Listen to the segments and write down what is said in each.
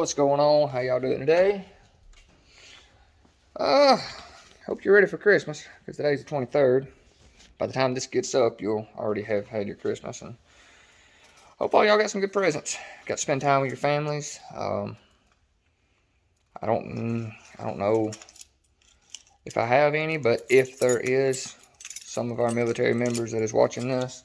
what's going on? How y'all doing today? Hope you're ready for Christmas, because today's the 23rd. By the time this gets up, you'll already have had your Christmas, and hope all y'all got some good presents. Got to spend time with your families. I don't know if I have any, but if there is some of our military members that is watching this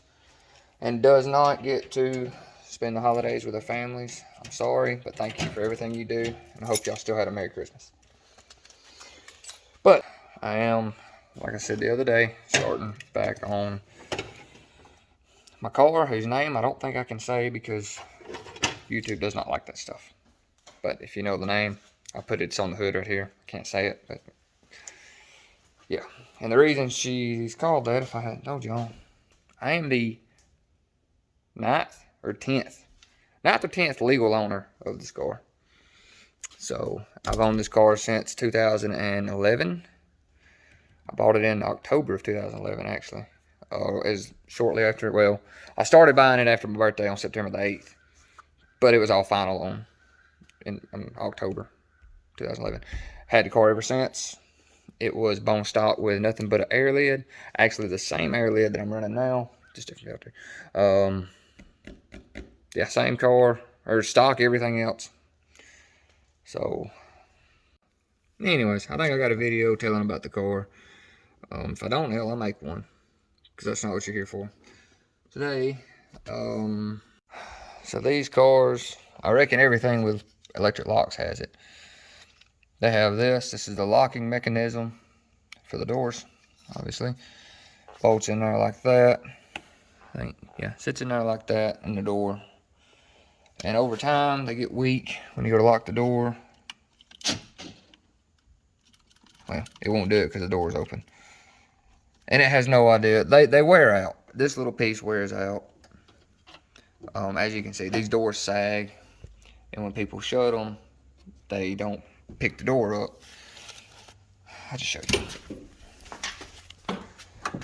and does not get to spend the holidays with their families, I'm sorry, but thank you for everything you do, and I hope y'all still had a Merry Christmas. But I am, like I said the other day, starting back on my car, whose name I don't think I can say because YouTube does not like that stuff. But if you know the name, I'll put it's on the hood right here. I can't say it, but yeah. And the reason she's called that, if I hadn't told y'all, I am the 9th or 10th legal owner of this car. So I've owned this car since 2011. I bought it in October of 2011, actually. As shortly after, well, I started buying it after my birthday on September the 8th, but it was all final on in October 2011. Had the car ever since. It was bone stock with nothing but an air lid. Actually, the same air lid that I'm running now, just different filter. Yeah, same car, or stock, everything else. So, anyways, I think I got a video telling about the car. If I don't, hell, I'll make one, because that's not what you're here for. Today, so these cars, I reckon everything with electric locks has it. They have this. This is the locking mechanism for the doors, obviously. Bolts in there like that. I think, yeah, sits in there like that in the door. And over time, they get weak when you go to lock the door. Well, it won't do it because the door is open. And it has no idea. They wear out. This little piece wears out. As you can see, these doors sag. And when people shut them, they don't pick the door up. I'll just show you.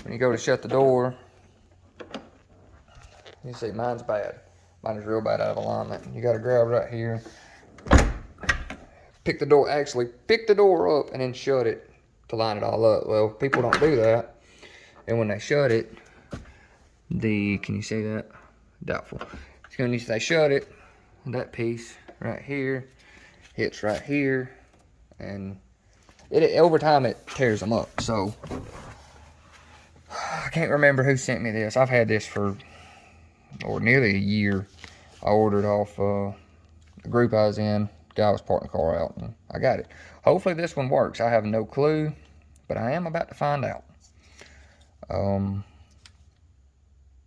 When you go to shut the door, you see mine's bad. Mine is real bad out of alignment. You got to grab right here. Pick the door, actually pick the door up and then shut it to line it all up. Well, people don't do that. And when they shut it, can you see that? Doubtful. When they shut it, that piece right here hits right here, and over time it tears them up. So I can't remember who sent me this. I've had this for nearly a year. I ordered off the group I was in. Guy was parking the car out, and I got it. Hopefully this one works. I have no clue, but I am about to find out.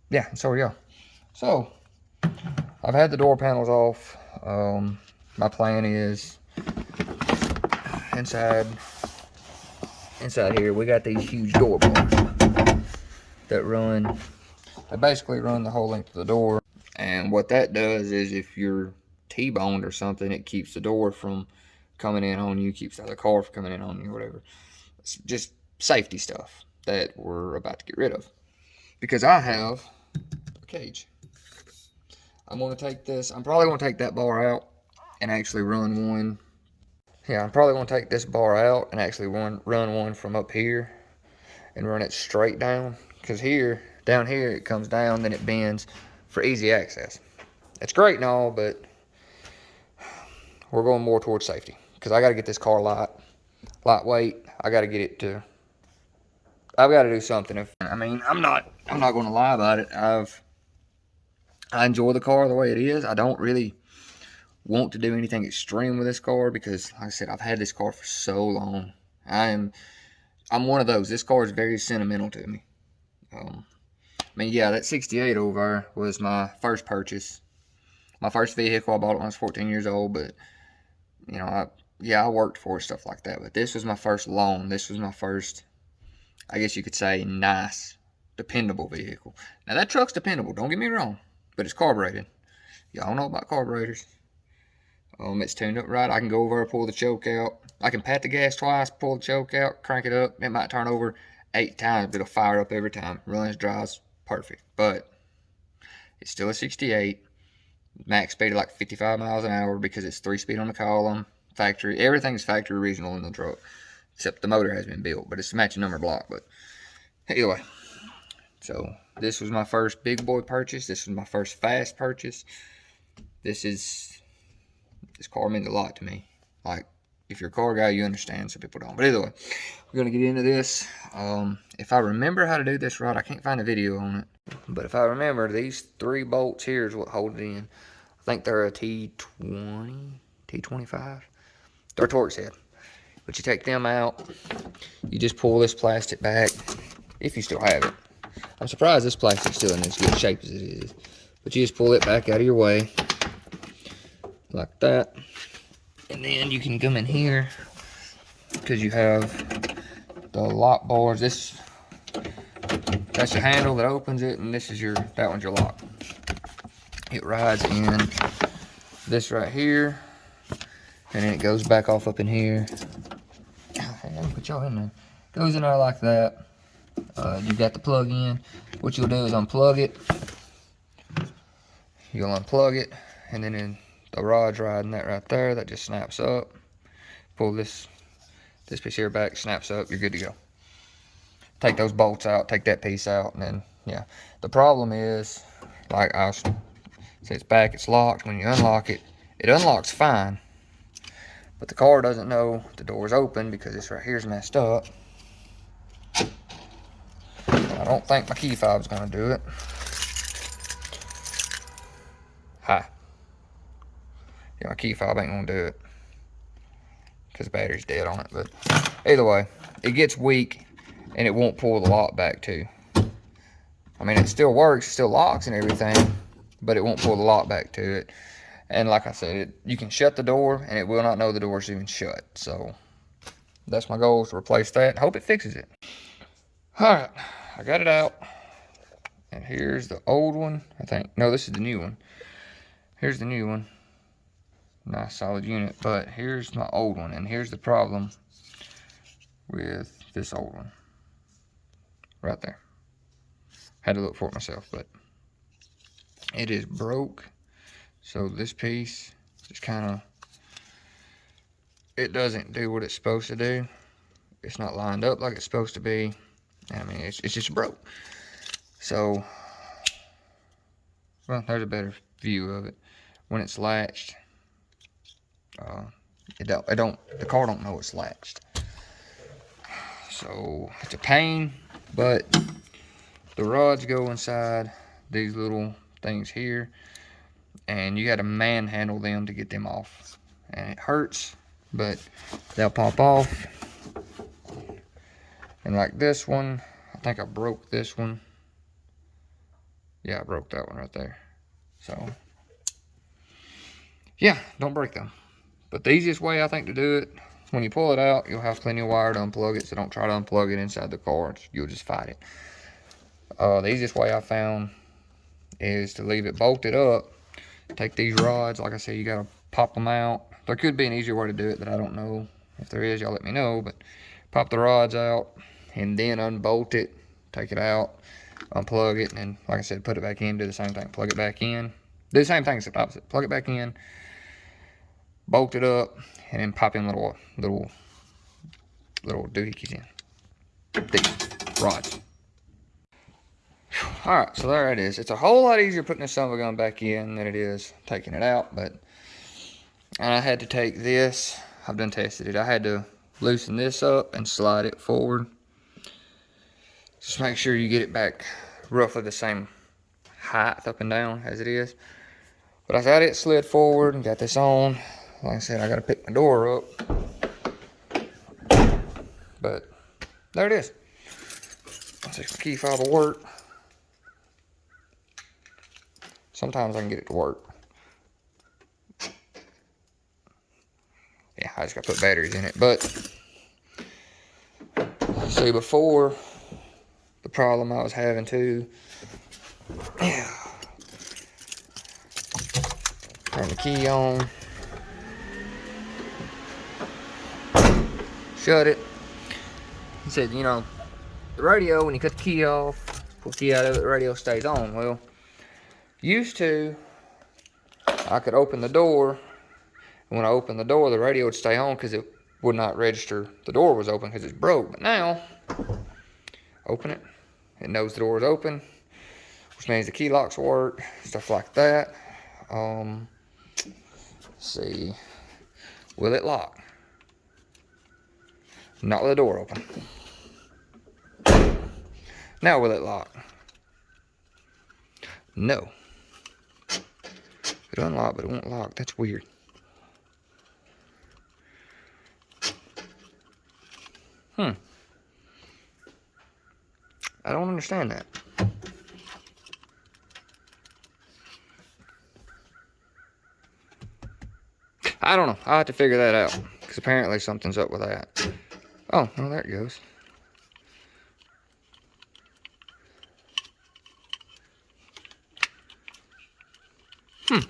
Yeah, so yeah. So I've had the door panels off. My plan is inside here we got these huge door bars that basically run the whole length of the door. And what that does is, if you're T-boned or something, it keeps the door from coming in on you, keeps the other car from coming in on you, or whatever. It's just safety stuff that we're about to get rid of, because I have a cage. I'm going to take this. I'm probably going to take that bar out and actually run one. Yeah, I'm probably going to take this bar out and actually run one from up here and run it straight down. Because down here, it comes down, then it bends for easy access. It's great and all, but we're going more towards safety. Because I got to get this car lightweight. I've got to do something. I'm not going to lie about it. I enjoy the car the way it is. I don't really want to do anything extreme with this car because, like I said, I've had this car for so long. I'm one of those. This car is very sentimental to me. Yeah, that 68 over was my first purchase. My first vehicle. I bought it when I was 14 years old, but, I worked for it, stuff like that. But this was my first loan. This was my first, I guess you could say, nice, dependable vehicle. Now, that truck's dependable, don't get me wrong, but it's carbureted. Y'all know about carburetors. It's tuned up right. I can go over and pull the choke out. I can pat the gas twice, pull the choke out, crank it up. It might turn over 8 times, but it'll fire up every time. Runs, drives, perfect. But it's still a 68. Max speed of like 55 miles an hour because it's 3-speed on the column. Factory, everything's factory original in the truck, except the motor has been built, but it's a matching number block. But anyway, so this was my first big boy purchase. This was my first fast purchase. This car means a lot to me. Like, if you're a car guy, you understand. Some people don't. But either way, we're gonna get into this. If I remember how to do this right, I can't find a video on it. But if I remember, these 3 bolts here is what hold it in. I think they're a T20, T25. They're Torx head. But you take them out. You just pull this plastic back, if you still have it. I'm surprised this plastic's still in as good shape as it is. But you just pull it back out of your way, like that. And then you can come in here, because you have the lock bars. That's your handle that opens it, and that one's your lock. It rides in this right here, and then it goes back off up in here. Let me put y'all in there. Goes in there like that. You got the plug in. What you'll do is unplug it. You'll unplug it, and then the rod's riding that right there. That just snaps up. Pull this piece here back, snaps up. You're good to go. Take those bolts out, take that piece out, and then, yeah. The problem is, like I say, it's back, it's locked. When you unlock it, it unlocks fine. But the car doesn't know the door's open because this right here is messed up. I don't think my key fob's gonna do it. Hi. Yeah, my key fob ain't gonna do it because the battery's dead on it. But either way, it gets weak and it won't pull the lock back too. I mean, it still works, it still locks and everything, but it won't pull the lock back to it. And like I said, you can shut the door and it will not know the door's even shut. So that's my goal, is to replace that. Hope it fixes it. All right, I got it out. And here's the old one, I think. No, this is the new one. Here's the new one. Nice solid unit, but here's my old one, and here's the problem with this old one. Right there. Had to look for it myself, but it is broke. So this piece just kind of, it doesn't do what it's supposed to do. It's not lined up like it's supposed to be. I mean, it's just broke. So, well, there's a better view of it. When it's latched, the car don't know it's latched. So it's a pain, but the rods go inside these little things here, and you got to manhandle them to get them off. And it hurts, but they'll pop off. And like this one, I think I broke this one. Yeah, I broke that one right there. So, yeah, don't break them. But the easiest way, I think, to do it, when you pull it out, you'll have plenty of wire to unplug it, so don't try to unplug it inside the car. You'll just fight it. The easiest way I found is to leave it bolted up. Take these rods, like I said, you gotta pop them out. There could be an easier way to do it that I don't know. If there is, y'all let me know. But pop the rods out and then unbolt it, take it out, unplug it, and then, like I said, put it back in, do the same thing. Plug it back in. Do the same thing except opposite. Plug it back in, bolt it up, and then pop in little doohickeys in. These rods. Alright, so there it is. It's a whole lot easier putting this son of a gun back in than it is taking it out, and I had to take this. I've done tested it. I had to loosen this up and slide it forward. Just make sure you get it back roughly the same height up and down as it is. But I got it slid forward and got this on. Like I said, I got to pick my door up. But there it is. Let's see if my key fob will work. Sometimes I can get it to work. Yeah, I just got to put batteries in it. But see, before, the problem I was having too. Yeah. Turn the key on. Shut it. He said, you know, the radio, when you cut the key off, pull the key out of it, the radio stays on. Well, used to, I could open the door, and when I opened the door, the radio would stay on because it would not register the door was open because it's broke. But now, open it, it knows the door is open, which means the key locks work, stuff like that. Let's see, will it lock? Not with the door open. Now will it lock? No. It unlocked, but it won't lock. That's weird. I don't understand that. I don't know. I'll have to figure that out. Because apparently something's up with that. Oh, well, there it goes.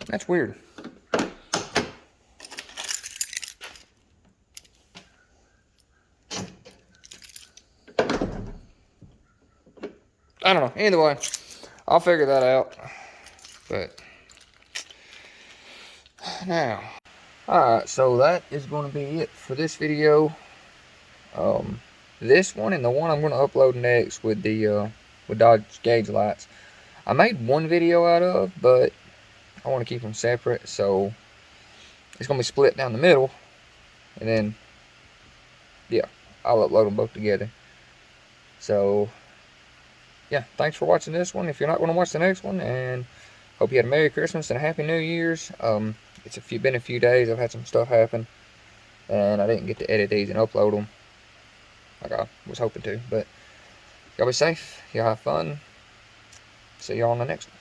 That's weird. I don't know. Either way, I'll figure that out. But now, alright, so that is going to be it for this video. This one and the one I'm going to upload next with the with Dodge gauge lights, I made one video out of, but I want to keep them separate, so it's going to be split down the middle, and then yeah, I'll upload them both together. So yeah, thanks for watching this one. If you're not going to watch the next one, and hope you had a Merry Christmas and a Happy New Year's. It's been a few days. I've had some stuff happen, and I didn't get to edit these and upload them like I was hoping to. But y'all be safe. Y'all have fun. See y'all on the next one.